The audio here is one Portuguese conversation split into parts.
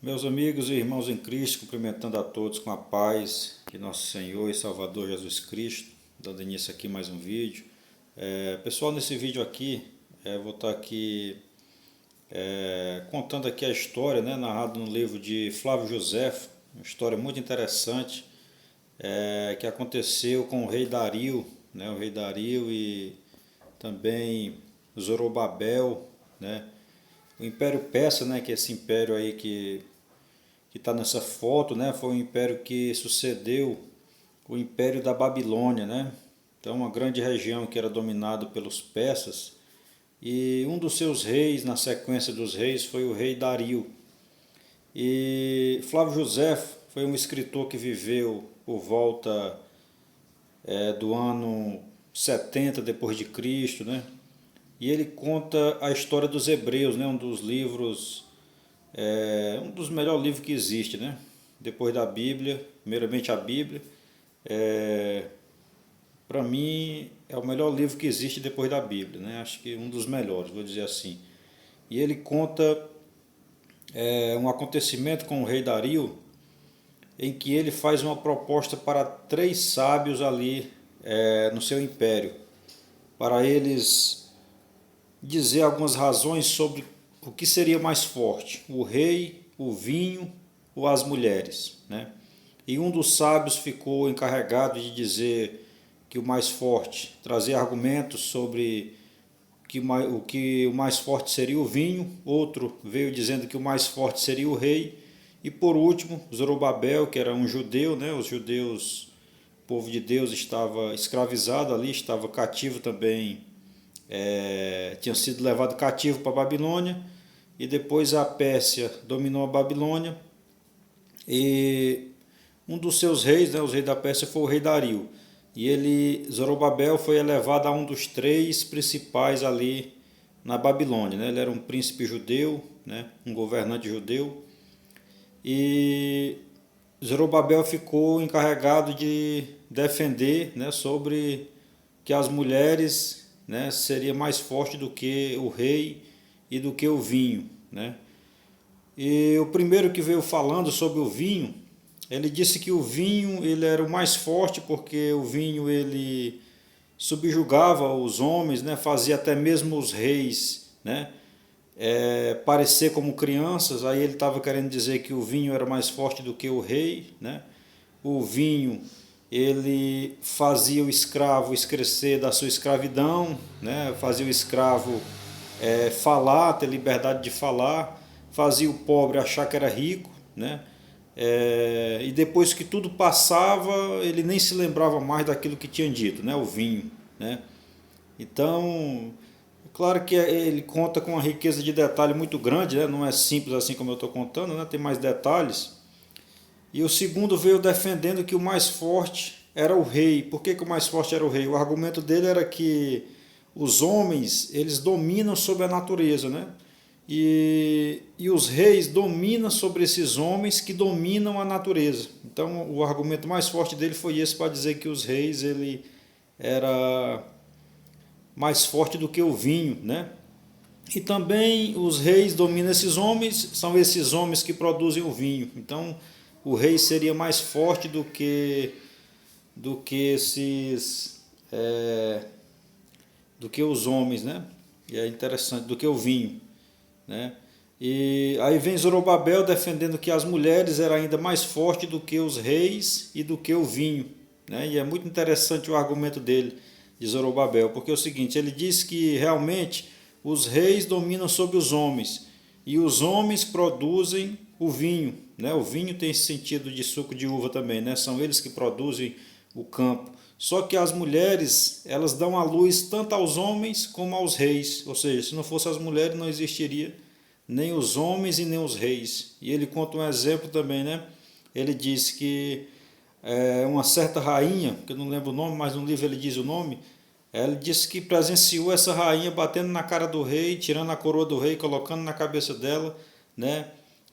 Meus amigos e irmãos em Cristo, cumprimentando a todos com a paz de nosso Senhor e Salvador Jesus Cristo, dando início aqui mais um vídeo. Pessoal, nesse vídeo aqui, vou estar aqui contando aqui a história, né, narrada no livro de Flávio Josefo, uma história muito interessante, que aconteceu com o rei Dario, né, o rei Dario e também Zorobabel, né, o Império Persa, né, que é esse império aí que está nessa foto, né, foi um império que sucedeu o Império da Babilônia, né? Então, uma grande região que era dominada pelos persas, e um dos seus reis, na sequência dos reis, foi o rei Dario. E Flávio Josefo foi um escritor que viveu por volta do ano 70 depois de Cristo, né? E ele conta a história dos hebreus, né? Um dos livros, um dos melhores livros que existe, né? Depois da Bíblia, primeiramente a Bíblia. Para mim é o melhor livro que existe depois da Bíblia, né? Acho que um dos melhores, vou dizer assim. E ele conta um acontecimento com o rei Dario, em que ele faz uma proposta para três sábios ali no seu império, para eles dizer algumas razões sobre o que seria mais forte, o rei, o vinho ou as mulheres, né? E um dos sábios ficou encarregado de dizer que o mais forte, trazer argumentos sobre que o mais forte seria o vinho, outro veio dizendo que o mais forte seria o rei, e por último, Zorobabel, que era um judeu, né? Os judeus, o povo de Deus estava escravizado ali, estava cativo também, tinha sido levado cativo para a Babilônia, e depois a Pérsia dominou a Babilônia, e um dos seus reis, né, os reis da Pérsia, foi o rei Dario. E Zorobabel foi elevado a um dos três principais ali na Babilônia, né? Ele era um príncipe judeu, né, um governante judeu. E Zorobabel ficou encarregado de defender, né, sobre que as mulheres, né, seria mais forte do que o rei e do que o vinho, né? E o primeiro que veio falando sobre o vinho, ele disse que o vinho ele era o mais forte porque o vinho ele subjugava os homens, né, fazia até mesmo os reis, né, parecer como crianças. Aí ele estava querendo dizer que o vinho era mais forte do que o rei, né? O vinho ele fazia o escravo esquecer da sua escravidão, né? Fazia o escravo falar, ter liberdade de falar, fazia o pobre achar que era rico, né? E depois que tudo passava, ele nem se lembrava mais daquilo que tinha dito, né? O vinho, né? Então, claro que ele conta com uma riqueza de detalhe muito grande, né? Não é simples assim como eu estou contando, né? Tem mais detalhes. E o segundo veio defendendo que o mais forte era o rei. Por que o mais forte era o rei? O argumento dele era que os homens eles dominam sobre a natureza, né? E os reis dominam sobre esses homens que dominam a natureza. Então o argumento mais forte dele foi esse, para dizer que os reis ele era mais forte do que o vinho, né? E também os reis dominam esses homens, são esses homens que produzem o vinho. Então o rei seria mais forte do que esses do que os homens, né? E é interessante, do que o vinho, né? E aí vem Zorobabel defendendo que as mulheres eram ainda mais fortes do que os reis e do que o vinho, né? E é muito interessante o argumento dele, de Zorobabel, porque é o seguinte, ele diz que realmente os reis dominam sobre os homens e os homens produzem o vinho, né? O vinho tem esse sentido de suco de uva também, né? São eles que produzem o campo. Só que as mulheres, elas dão a luz tanto aos homens como aos reis. Ou seja, se não fosse as mulheres, não existiria nem os homens e nem os reis. E ele conta um exemplo também, né? Ele diz que uma certa rainha, que eu não lembro o nome, mas no livro ele diz o nome, ela disse que presenciou essa rainha batendo na cara do rei, tirando a coroa do rei, colocando na cabeça dela, né?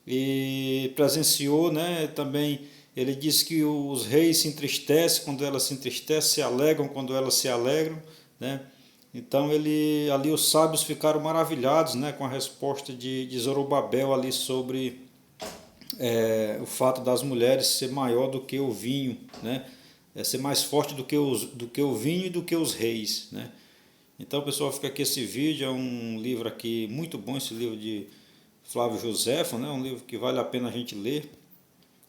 E presenciou, né? Também ele disse que os reis se entristecem quando ela se entristece, se alegram quando elas se alegram, né? Então ali os sábios ficaram maravilhados, né, com a resposta de Zorobabel ali o fato das mulheres ser maior do que o vinho, né? Ser mais forte do que o vinho e do que os reis, né? Então, pessoal, fica aqui esse vídeo, é um livro aqui muito bom, esse livro de Flávio Josefo, né? Um livro que vale a pena a gente ler.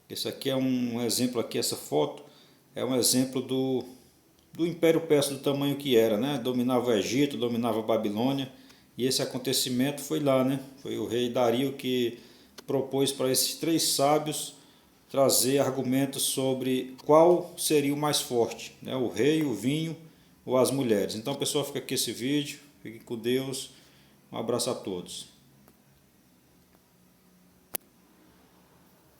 Esse aqui é um exemplo aqui, essa foto é um exemplo do Império Persa do tamanho que era, né? Dominava o Egito, dominava a Babilônia, e esse acontecimento foi lá, né? Foi o rei Dario que propôs para esses três sábios trazer argumentos sobre qual seria o mais forte, né? O rei, o vinho ou as mulheres. Então, pessoal, fica aqui esse vídeo. Fiquem com Deus. Um abraço a todos.